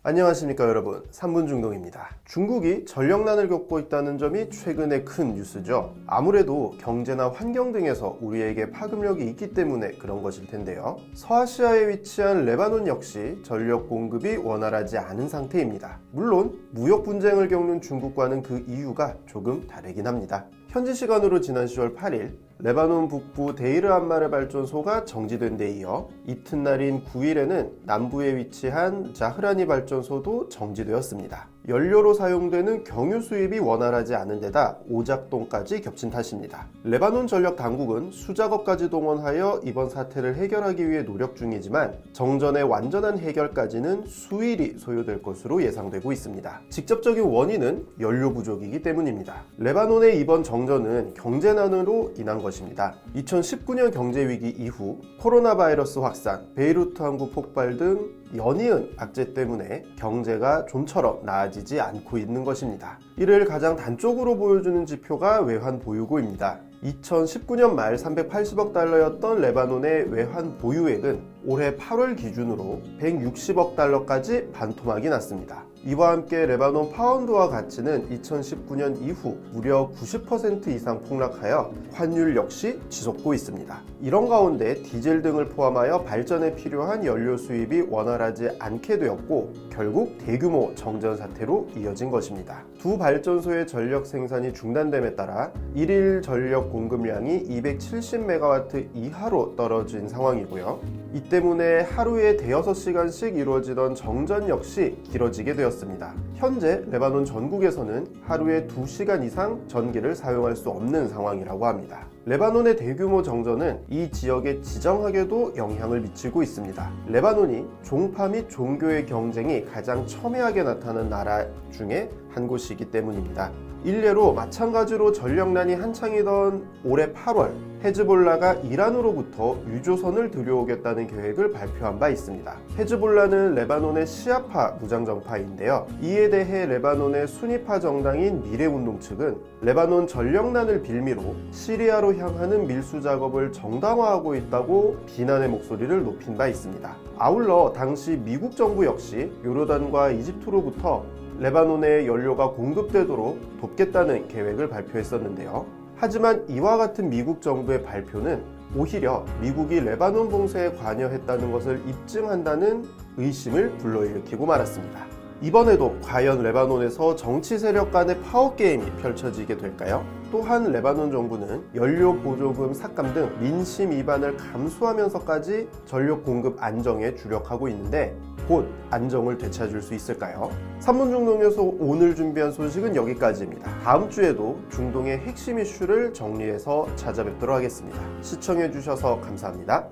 안녕하십니까 여러분, 3분 중동입니다. 중국이 전력난을 겪고 있다는 점이 최근의 큰 뉴스죠. 아무래도 경제나 환경 등에서 우리에게 파급력이 있기 때문에 그런 것일 텐데요. 서아시아에 위치한 레바논 역시 전력 공급이 원활하지 않은 상태입니다. 물론 무역 분쟁을 겪는 중국과는 그 이유가 조금 다르긴 합니다. 현지 시간으로 지난 10월 8일 레바논 북부 데이르 암마르 발전소가 정지된 데 이어 이튿날인 9일에는 남부에 위치한 자흐라니 발전소도 정지되었습니다. 연료로 사용되는 경유 수입이 원활하지 않은 데다 오작동까지 겹친 탓입니다. 레바논 전력 당국은 수작업까지 동원하여 이번 사태를 해결하기 위해 노력 중이지만 정전의 완전한 해결까지는 수일이 소요될 것으로 예상되고 있습니다. 직접적인 원인은 연료 부족이기 때문입니다. 레바논의 이번 정전은 경제난으로 인한 것입니다. 2019년 경제위기 이후 코로나 바이러스 확산, 베이루트 항구 폭발 등 연이은 악재 때문에 경제가 좀처럼 나아지지 않고 있는 것입니다. 이를 가장 단적으로 보여주는 지표가 외환 보유고입니다. 2019년 말 380억 달러였던 레바논의 외환 보유액은 올해 8월 기준으로 160억 달러까지 반토막이 났습니다. 이와 함께 레바논 파운드화 가치는 2019년 이후 무려 90% 이상 폭락하여 환율 역시 치솟고 있습니다. 이런 가운데 디젤 등을 포함하여 발전에 필요한 연료 수입이 원활하지 않게 되었고 결국 대규모 정전 사태로 이어진 것입니다. 두 발전소의 전력 생산이 중단됨에 따라 1일 전력 공급량이 270메가와트 이하로 떨어진 상황이고요. 이 때문에 하루에 대여섯 시간씩 이루어지던 정전 역시 길어지게 되었습니다. 현재 레바논 전국에서는 하루에 2시간 이상 전기를 사용할 수 없는 상황이라고 합니다. 레바논의 대규모 정전은 이 지역에 지정하게도 영향을 미치고 있습니다. 레바논이 종파 및 종교의 경쟁이 가장 첨예하게 나타난 나라 중에 한 곳이기 때문입니다. 일례로 마찬가지로 전력난이 한창이던 올해 8월 헤즈볼라가 이란으로부터 유조선을 들여오겠다는 계획을 발표한 바 있습니다. 헤즈볼라는 레바논의 시아파 무장정파인데요. 이에 대해 레바논의 수니파 정당인 미래운동 측은 레바논 전력난을 빌미로 시리아로 향하는 밀수 작업을 정당화하고 있다고 비난의 목소리를 높인 바 있습니다. 아울러 당시 미국 정부 역시 요르단과 이집트로부터 레바논에 연료가 공급되도록 돕겠다는 계획을 발표했었는데요. 하지만 이와 같은 미국 정부의 발표는 오히려 미국이 레바논 봉쇄에 관여했다는 것을 입증한다는 의심을 불러일으키고 말았습니다. 이번에도 과연 레바논에서 정치 세력 간의 파워게임이 펼쳐지게 될까요? 또한 레바논 정부는 연료 보조금 삭감 등 민심 위반을 감수하면서까지 전력 공급 안정에 주력하고 있는데 곧 안정을 되찾을 수 있을까요? 3분 중동에서 오늘 준비한 소식은 여기까지입니다. 다음 주에도 중동의 핵심 이슈를 정리해서 찾아뵙도록 하겠습니다. 시청해주셔서 감사합니다.